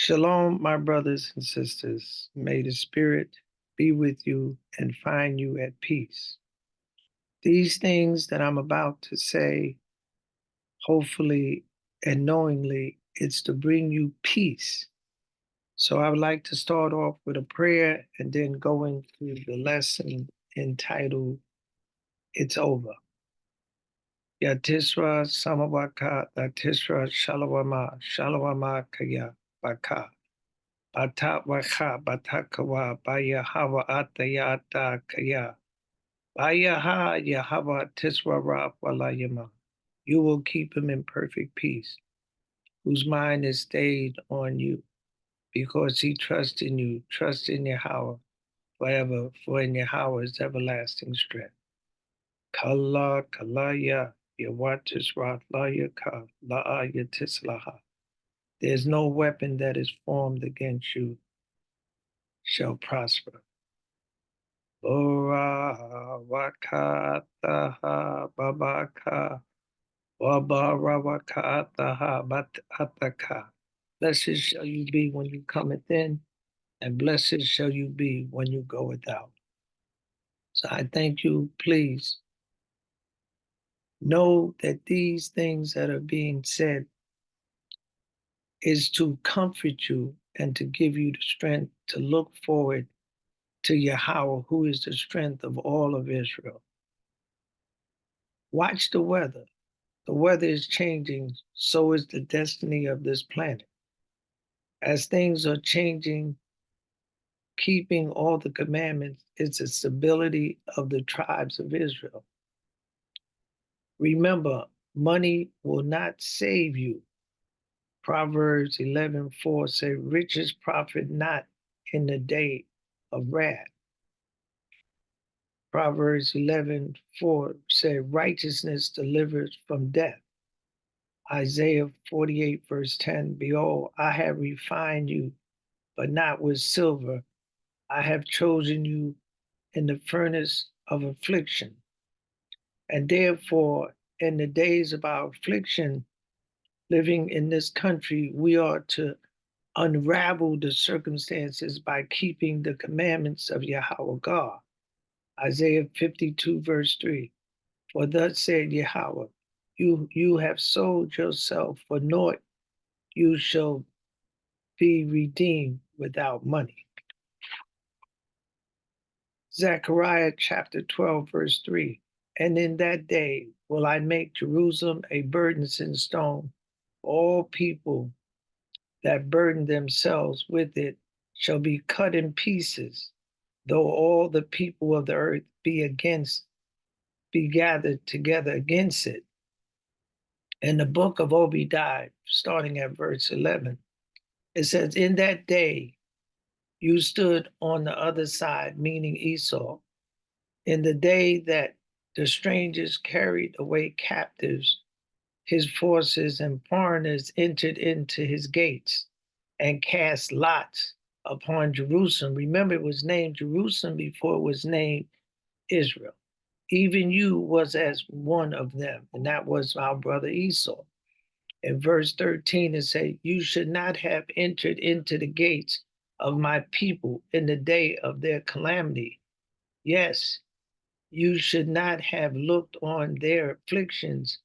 Shalom, my brothers and sisters. May the Spirit be with you and find you at peace. These things that I'm about to say, hopefully and knowingly, it's to bring you peace. So I would like to start off with a prayer and then go into the lesson entitled, It's Over. Yatisra Samawaka, Yatisra Shalawama, Shalawama Kaya Baka. Batawaka Batakawa Bayahawa Atayata Kaya Bayaha Yahava Tiswara Walayama. You will keep him in perfect peace, whose mind is stayed on you, because he trusts in you. Trust in Yahweh forever, for in Yahweh is everlasting strength. Kala Kalaya Yawatisra Layaka Laaya Tislaha. There's no weapon that is formed against you shall prosper. Ora wakataha babaka wabarawakataha bataka. Blessed shall you be when you cometh in, and blessed shall you be when you goeth out. So I thank you. Please know that these things that are being said is to comfort you and to give you the strength to look forward to Yahweh, who is the strength of all of Israel. Watch the weather. The weather is changing, so is the destiny of this planet. As things are changing, keeping all the commandments is the stability of the tribes of Israel. Remember, money will not save you. Proverbs 11:4 say, riches profit not in the day of wrath. Proverbs 11:4 say, righteousness delivers from death. Isaiah 48:10, behold, I have refined you, but not with silver. I have chosen you in the furnace of affliction. And therefore, in the days of our affliction, living in this country, we are to unravel the circumstances by keeping the commandments of Yahweh God. Isaiah 52:3, for thus said Yahweh, you have sold yourself for naught, you shall be redeemed without money. Zechariah chapter 12:3, and in that day will I make Jerusalem a burdensome stone. All people that burden themselves with it shall be cut in pieces, though all the people of the earth be gathered together against it. In the book of Obadiah, starting at verse 11, it says, in that day you stood on the other side, meaning Esau, in the day that the strangers carried away captives, his forces and foreigners entered into his gates and cast lots upon Jerusalem. Remember, it was named Jerusalem before it was named Israel. Even you was as one of them, and that was our brother Esau. In verse 13, it says, you should not have entered into the gates of my people in the day of their calamity. Yes, you should not have looked on their afflictions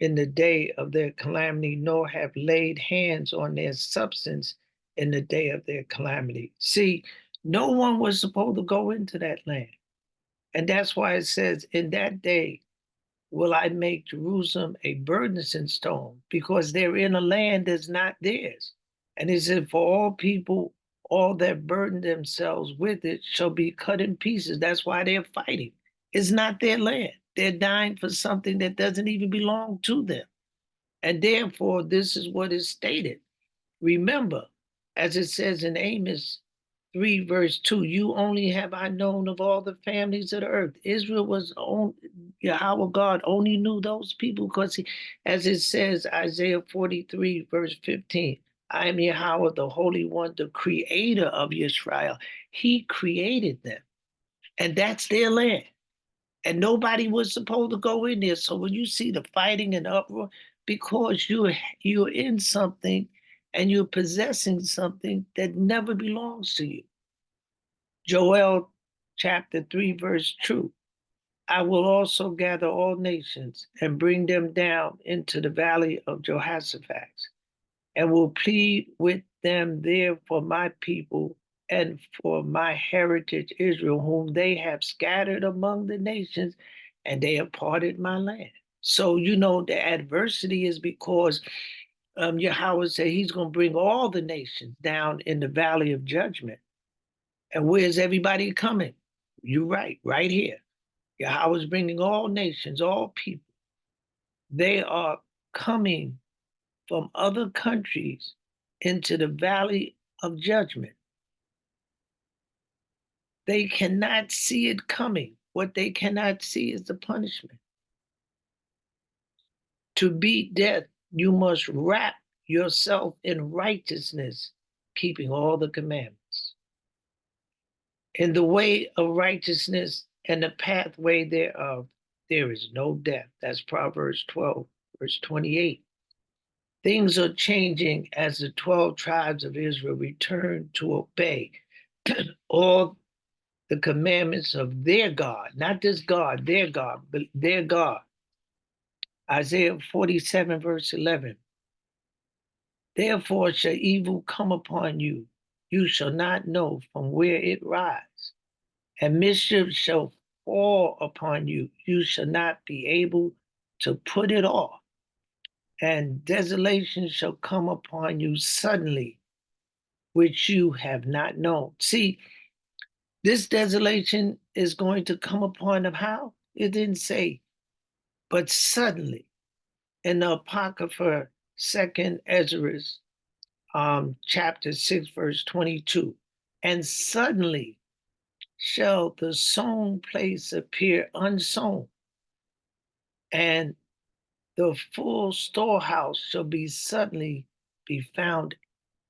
in the day of their calamity, nor have laid hands on their substance in the day of their calamity. See, no one was supposed to go into that land. And that's why it says, in that day will I make Jerusalem a burdensome stone, because they're in a land that's not theirs. And it said, for all people, all that burden themselves with it shall be cut in pieces. That's why they're fighting. It's not their land. They're dying for something that doesn't even belong to them. And therefore, this is what is stated. Remember, as it says in Amos 3:2, you only have I known of all the families of the earth. Israel was on, Yahweh God only knew those people because as it says, Isaiah 43:15, I am Yahweh, the Holy One, the creator of Israel. He created them, and that's their land. And nobody was supposed to go in there. So when you see the fighting and uproar, because you're in something and you're possessing something that never belongs to you. Joel chapter 3, verse 2. I will also gather all nations and bring them down into the valley of Jehoshaphat, and will plead with them there for my people and for my heritage Israel, whom they have scattered among the nations, and they have parted my land. So, the adversity is because Yahweh said he's going to bring all the nations down in the valley of judgment. And where's everybody coming? You're right here. Yahweh's bringing all nations, all people. They are coming from other countries into the valley of judgment. They cannot see it coming. What they cannot see is the punishment. To beat death, you must wrap yourself in righteousness, keeping all the commandments. In the way of righteousness and the pathway thereof, there is no death. That's Proverbs 12, verse 28. Things are changing as the 12 tribes of Israel return to obey all the commandments of their God, not just God, their God, but their God. Isaiah 47, verse 11. Therefore shall evil come upon you. You shall not know from where it rises. And mischief shall fall upon you. You shall not be able to put it off. And desolation shall come upon you suddenly, which you have not known. See, this desolation is going to come upon them. How? It didn't say, but suddenly. In the Apocrypha, 2nd Ezra, chapter 6, verse 22. And suddenly shall the sown place appear unsown, and the full storehouse shall be suddenly be found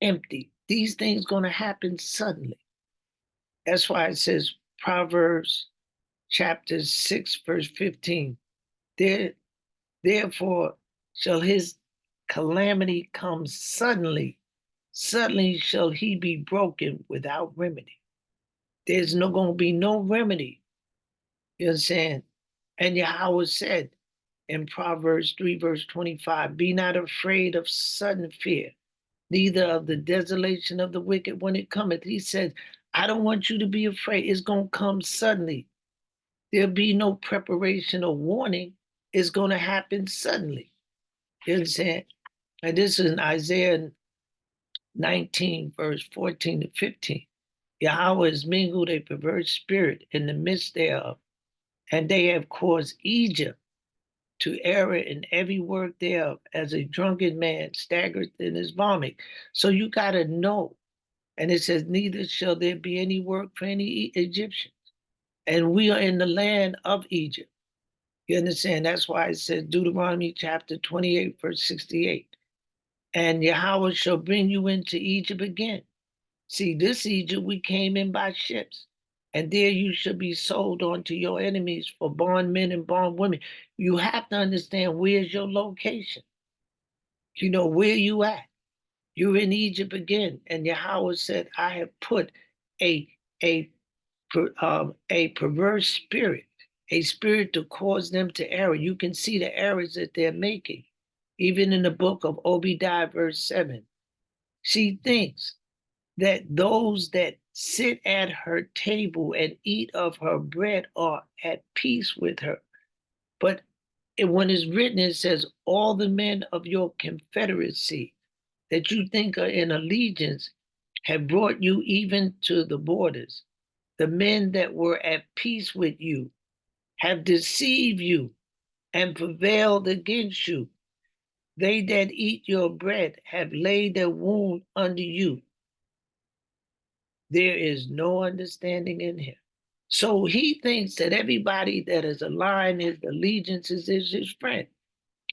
empty. These things going to happen suddenly. That's why it says Proverbs chapter 6, verse 15. Therefore shall his calamity come suddenly. Suddenly shall he be broken without remedy. There's no going to be no remedy. You understand? And Yahweh said in Proverbs 3, verse 25, be not afraid of sudden fear, neither of the desolation of the wicked when it cometh. He said, I don't want you to be afraid. It's going to come suddenly. There'll be no preparation or warning. It's going to happen suddenly. You understand? And this is in Isaiah 19, verse 14 to 15. Yahweh has mingled a perverse spirit in the midst thereof, and they have caused Egypt to err in every work thereof, as a drunken man staggereth in his vomit. So you got to know. And it says, neither shall there be any work for any Egyptians. And we are in the land of Egypt. You understand? That's why it says Deuteronomy chapter 28, verse 68. And Yahweh shall bring you into Egypt again. See, this Egypt we came in by ships. And there you shall be sold unto your enemies for bondmen and bondwomen. You have to understand where's your location. You know where you at. You're in Egypt again. And Yahweh said, I have put a perverse spirit, a spirit to cause them to err. You can see the errors that they're making. Even in the book of Obadiah, verse 7. She thinks that those that sit at her table and eat of her bread are at peace with her. But when it's written, it says, all the men of your confederacy that you think are in allegiance have brought you even to the borders. The men that were at peace with you have deceived you and prevailed against you. They that eat your bread have laid their wound under you. There is no understanding in him. So he thinks that everybody that is aligned his allegiances is his friend.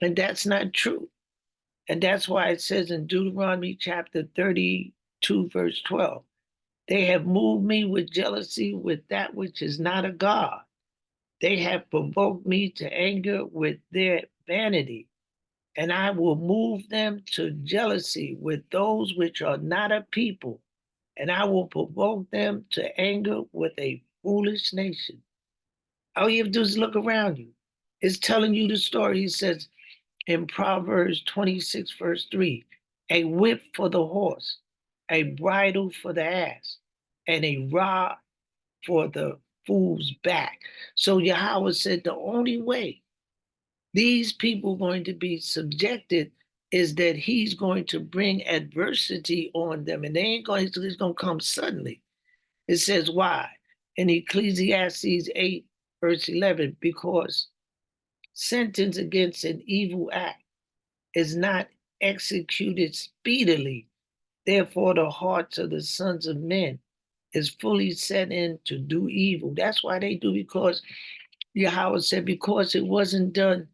And that's not true. And that's why it says in Deuteronomy chapter 32, verse 12, they have moved me with jealousy with that which is not a God. They have provoked me to anger with their vanity. and I will move them to jealousy with those which are not a people, and I will provoke them to anger with a foolish nation. All you have to do is look around you. It's telling you the story. He says in Proverbs 26, verse 3, a whip for the horse, a bridle for the ass, and a rod for the fool's back. So Yahweh said the only way these people are going to be subjected is that he's going to bring adversity on them, and they ain't going to, it's going to come suddenly. It says why? In Ecclesiastes 8, verse 11, because sentence against an evil act is not executed speedily. Therefore, the hearts of the sons of men is fully set in to do evil. That's why they do, because Yahweh said, because it wasn't done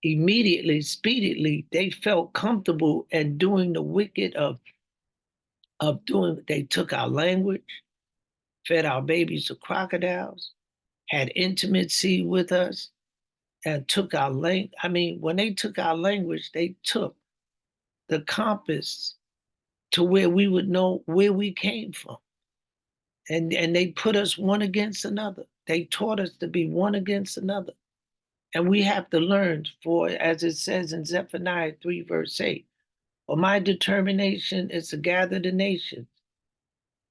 immediately, speedily, they felt comfortable and doing the wicked of doing, they took our language, fed our babies to crocodiles, had intimacy with us, and took our language. I mean, when they took our language, they took the compass to where we would know where we came from. And they put us one against another. They taught us to be one against another. And we have to learn, for as it says in Zephaniah 3, verse 8, for my determination is to gather the nations,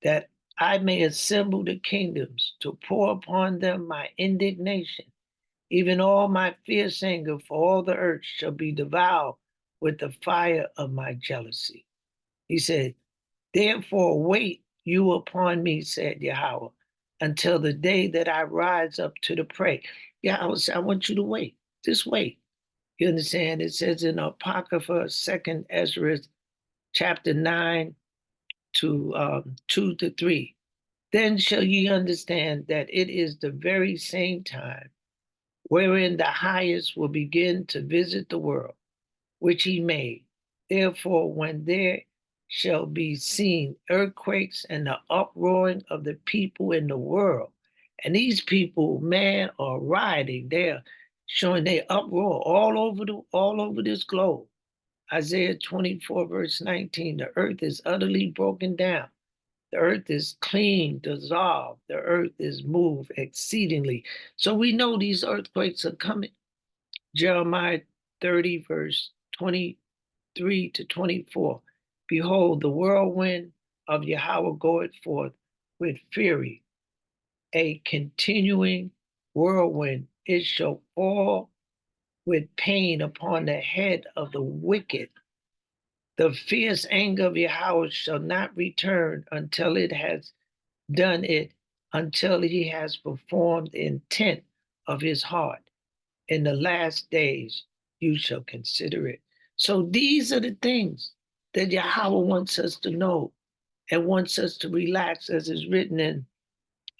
that I may assemble the kingdoms, to pour upon them my indignation. Even all my fierce anger for all the earth shall be devoured with the fire of my jealousy. He said, therefore wait you upon me, said Yahweh, until the day that I rise up to the prey. Yahweh said, I want you to wait. Just wait. You understand? It says in Apocrypha, 2nd Ezra, chapter 9 to 2 to 3. Then shall ye understand that it is the very same time wherein the highest will begin to visit the world, which he made. Therefore, when there shall be seen earthquakes and the uproaring of the people in the world, and these people, man, are rioting, they're showing their uproar all over this globe. Isaiah 24, verse 19, the earth is utterly broken down. The earth is clean, dissolved. The earth is moved exceedingly. So we know these earthquakes are coming. Jeremiah 30, verse 23 to 24. Behold, the whirlwind of Yahweh goeth forth with fury, a continuing whirlwind. It shall fall with pain upon the head of the wicked. The fierce anger of Yahweh shall not return until it has done it, until he has performed the intent of his heart. In the last days, you shall consider it. So these are the things that Yahweh wants us to know and wants us to relax, as is written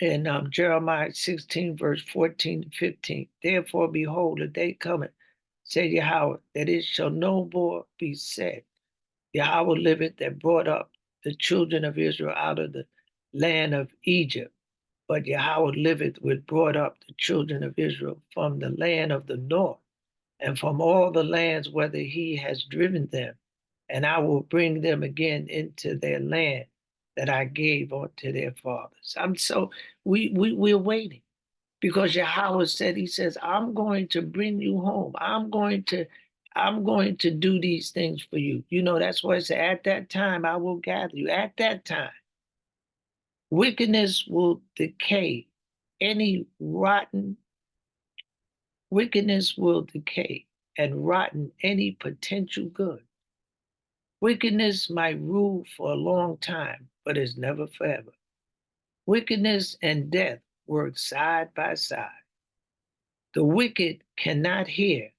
in Jeremiah 16, verse 14 to 15. Therefore, behold, the day cometh, said Yahweh, that it shall no more be said, Yahweh liveth that brought up the children of Israel out of the land of Egypt. But Yahweh liveth which brought up the children of Israel from the land of the north, and from all the lands whither he has driven them. And I will bring them again into their land that I gave unto their fathers. We're waiting, because Yahweh said, he says, I'm going to bring you home. I'm going to do these things for you. You know, that's why it said, at that time I will gather you. At that time, wickedness will decay. Any rotten wickedness will decay and rotten any potential good. Wickedness might rule for a long time, but is never forever. Wickedness and death work side by side. The wicked cannot hear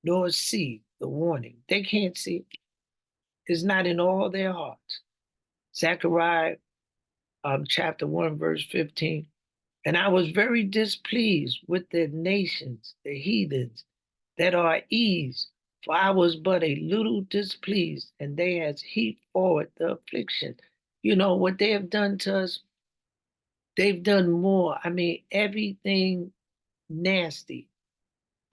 nor see the warning. They can't see it. It's not in all their hearts. Zechariah chapter 1, verse 15. And I was very displeased with the nations, the heathens, that are at ease, for I was but a little displeased, and they has heaped forward the affliction. You know what they have done to us? They've done more. I mean, everything nasty.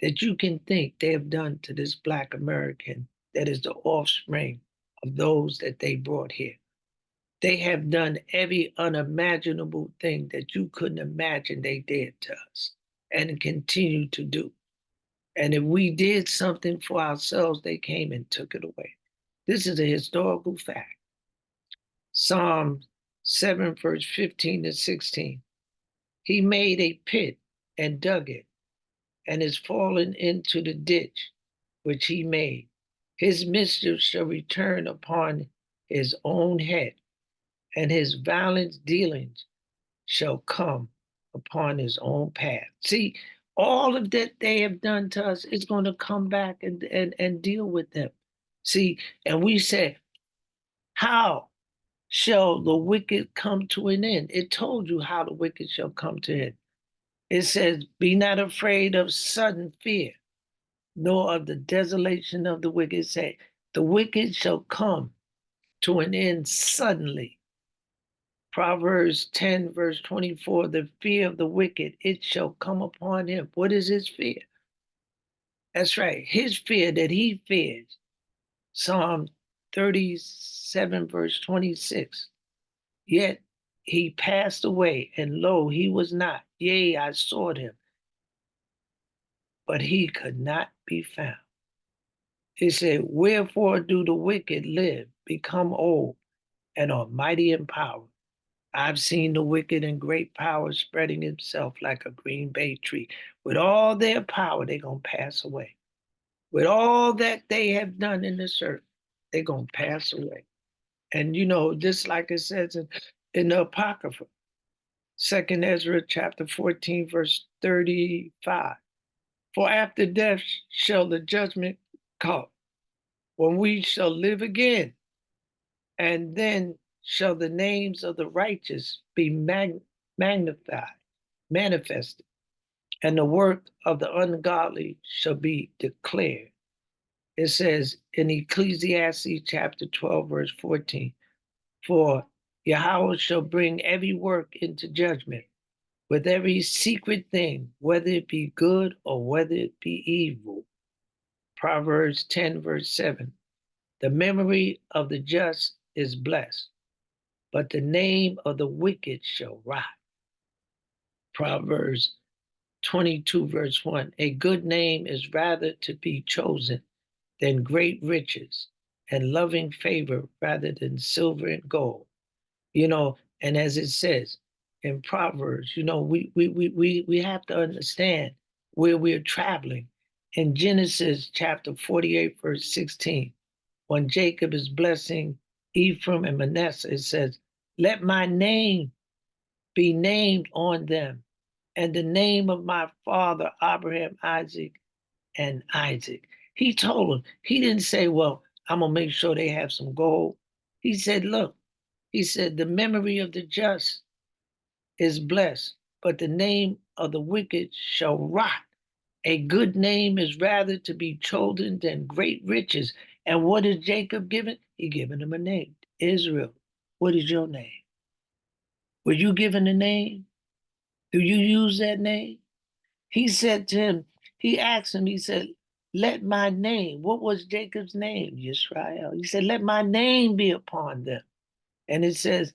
that you can think they have done to this Black American that is the offspring of those that they brought here. They have done every unimaginable thing that you couldn't imagine they did to us and continue to do. And if we did something for ourselves, they came and took it away. This is a historical fact. Psalm 7, verse 15 to 16. He made a pit and dug it, and is fallen into the ditch which he made. His mischief shall return upon his own head, and his violent dealings shall come upon his own path. See, all of that they have done to us is going to come back and deal with them. See, and we say, how shall the wicked come to an end? It told you how the wicked shall come to an end. It says, be not afraid of sudden fear, nor of the desolation of the wicked. It says, the wicked shall come to an end suddenly. Proverbs 10, verse 24, the fear of the wicked, it shall come upon him. What is his fear? That's right, his fear that he fears. Psalm 37, verse 26. Yet he passed away, and lo, he was not. Yea, I sought him, but he could not be found. It said, wherefore do the wicked live, become old, and are mighty in power? I've seen the wicked in great power spreading himself like a green bay tree. With all their power, they're going to pass away. With all that they have done in this earth, they're going to pass away. And just like it says in the Apocrypha, 2nd Ezra chapter 14, verse 35. For after death shall the judgment come, when we shall live again, and then shall the names of the righteous be magnified, manifested, and the work of the ungodly shall be declared. It says in Ecclesiastes chapter 12, verse 14, for Yahweh shall bring every work into judgment, with every secret thing, whether it be good or whether it be evil. Proverbs 10, verse 7. The memory of the just is blessed, but the name of the wicked shall rot. Proverbs 22, verse 1. A good name is rather to be chosen than great riches, and loving favor rather than silver and gold. And as it says in Proverbs, we have to understand where we're traveling. In Genesis chapter 48, verse 16, when Jacob is blessing Ephraim and Manasseh, it says, let my name be named on them, and the name of my father Abraham, Isaac. He told them, he didn't say, well, I'm going to make sure they have some gold. He said, look, he said, the memory of the just is blessed, but the name of the wicked shall rot. A good name is rather to be chosen than great riches. And what is Jacob given? He given him a name, Israel. What is your name? Were you given a name? Do you use that name? He said to him, he asked him, he said, let my name, what was Jacob's name? Yisrael. He said, let my name be upon them. And it says,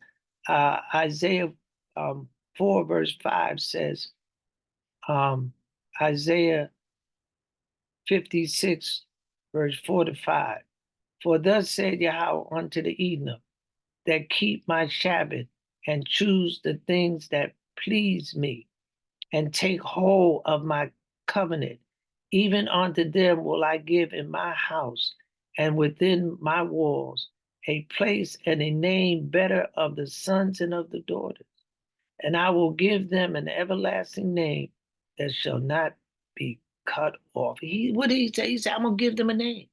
Isaiah 4, verse 5 says, Isaiah 56, verse 4 to 5. For thus said Yahweh unto the Edom, that keep my Sabbath and choose the things that please me, and take hold of my covenant. Even unto them will I give in my house and within my walls a place and a name better of the sons and of the daughters. And I will give them an everlasting name that shall not be cut off. What did he say? He said, I'm going to give them a name.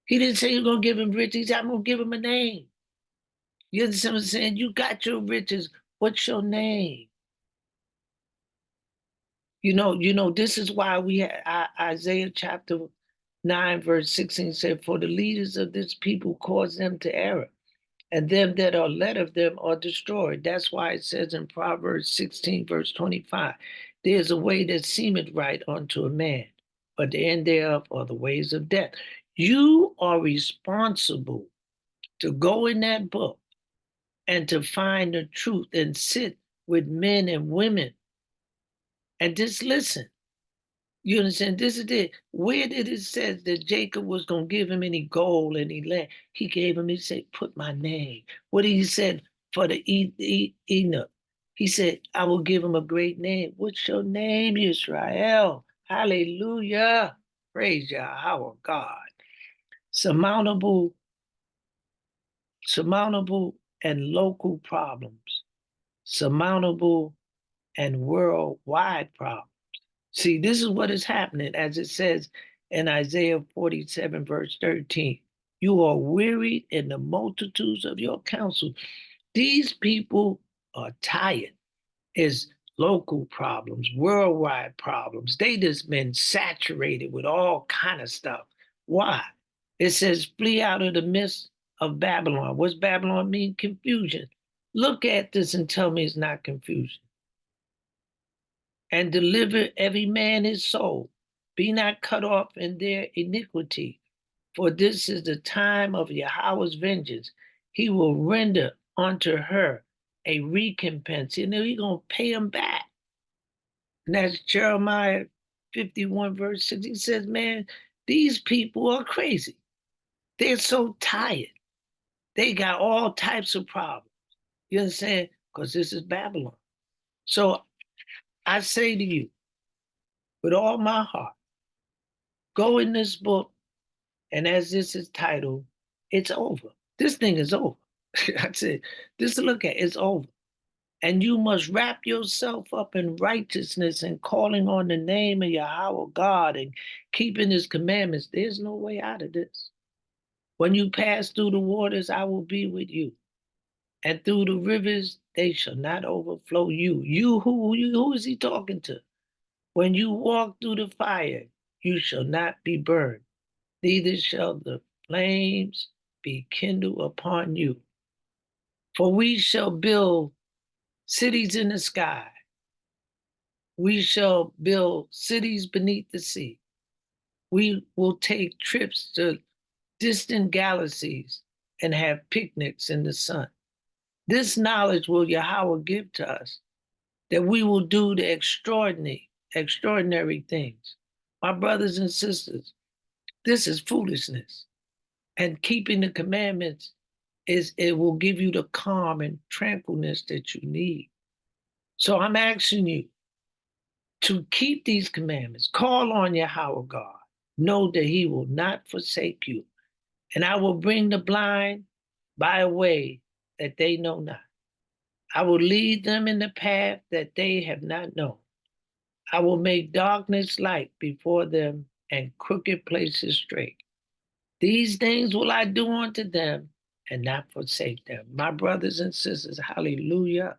He didn't say you're going to give him riches. He said, I'm going to give him a name. You understand what I'm saying? You got your riches. What's your name? This is why we had Isaiah chapter 9, verse 16 said, for the leaders of this people cause them to error, and them that are led of them are destroyed. That's why it says in Proverbs 16, verse 25, there's a way that seemeth right unto a man, but the end thereof are the ways of death. You are responsible to go in that book and to find the truth and sit with men and women and just listen. You understand? This is it. Where did it say that Jacob was going to give him any gold, any land? He gave him, he said, put my name. What did he said for the Enoch? He said, I will give him a great name. What's your name, Israel? Hallelujah. Praise Yahweh God. Surmountable, surmountable and local problems. Surmountable and worldwide problems. See, this is what is happening, as it says in Isaiah 47, verse 13. You are wearied in the multitudes of your counsel. These people are tired. It's local problems, worldwide problems. They just been saturated with all kind of stuff. Why? It says, flee out of the midst of Babylon. What's Babylon mean? Confusion. Look at this and tell me it's not confusion. And deliver every man his soul. Be not cut off in their iniquity, for this is the time of Yahweh's vengeance. He will render unto her a recompense. You know, he's going to pay them back. And that's Jeremiah 51, verse 6. He says, man, these people are crazy. They're so tired. They got all types of problems. You understand? Because this is Babylon. So I say to you, with all my heart, go in this book, and as this is titled, it's over. This thing is over. I said, this look at it's over. And you must wrap yourself up in righteousness and calling on the name of Yahweh God and keeping his commandments. There's no way out of this. When you pass through the waters, I will be with you. And through the rivers, they shall not overflow you. Who is he talking to? When you walk through the fire, you shall not be burned, neither shall the flames be kindled upon you. For we shall build cities in the sky. We shall build cities beneath the sea. We will take trips to distant galaxies and have picnics in the sun. This knowledge will Yahweh give to us, that we will do the extraordinary things. My brothers and sisters, this is foolishness. And keeping the commandments it will give you the calm and tranquilness that you need. So I'm asking you to keep these commandments. Call on Yahweh God. Know that he will not forsake you. And I will bring the blind by a way that they know not. I will lead them in the path that they have not known. I will make darkness light before them and crooked places straight. These things will I do unto them and not forsake them. My brothers and sisters, hallelujah.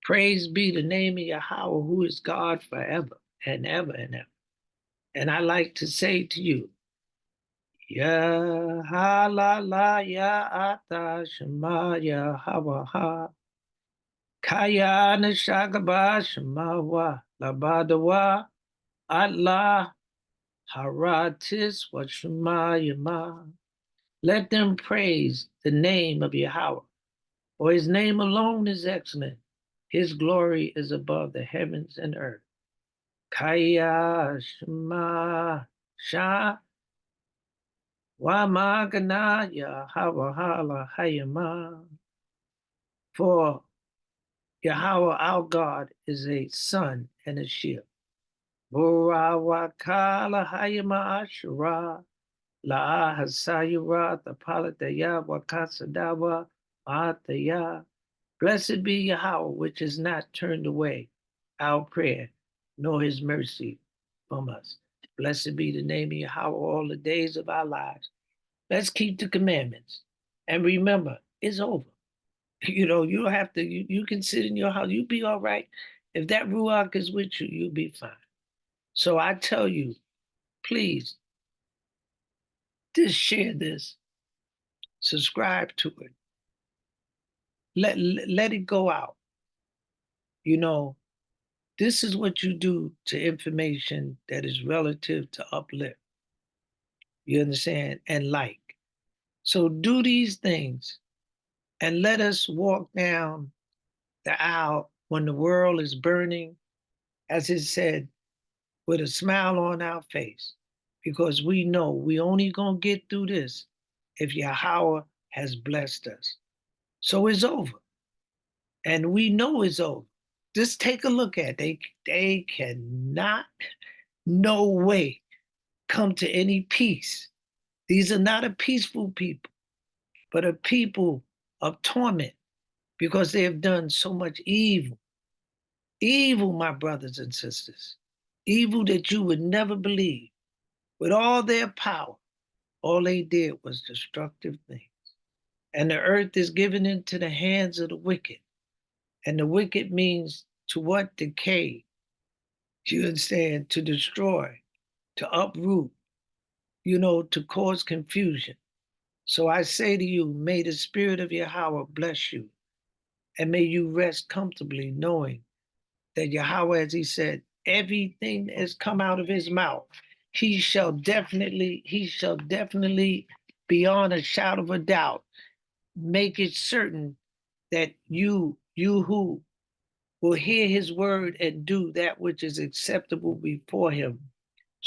Praise be the name of Yahweh, who is God forever and ever and ever. And I like to say to you, Ya ha la la ya ata shema ya hawa ha. Kaya na shagaba shema wa labadawa Allah haratis wa shema yama. Let them praise the name of Yahweh, for his name alone is excellent. His glory is above the heavens and earth. Kaya Shema Sha Wa Magana Yahweh Hala Hayama. For Yahweh our God is a sun and a shield. Bora Wakala Hayama Ashura. La Hasayura, the Palataya, Wakasadawa, Ataya. Blessed be Yahweh, which has not turned away our prayer, nor his mercy from us. Blessed be the name of Yahweh all the days of our lives. Let's keep the commandments. And remember, it's over. You know, you don't have to, you can sit in your house, you'll be all right. If that Ruach is with you, you'll be fine. So I tell you, please, just share this, subscribe to it, let it go out. You know, This is what you do to information that is relative to uplift. You understand? And like. So do these things and let us walk down the aisle when the world is burning, as it said, with a smile on our face, because we know we only gonna get through this if Yahweh has blessed us. So it's over, and we know it's over. Just take a look at it. They cannot, no way, come to any peace. These are not a peaceful people, but a people of torment because they have done so much evil. Evil, my brothers and sisters. Evil that you would never believe. With all their power, all they did was destructive things. And the earth is given into the hands of the wicked. And the wicked means to what? Decay. You understand? To destroy, to uproot, to cause confusion. So I say to you, may the spirit of Yahweh bless you. And may you rest comfortably knowing that Yahweh, as he said, everything that has come out of his mouth, he shall definitely, beyond a shadow of a doubt, make it certain that you who will hear his word and do that which is acceptable before him.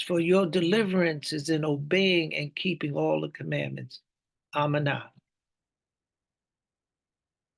For your deliverance is in obeying and keeping all the commandments. Amanah.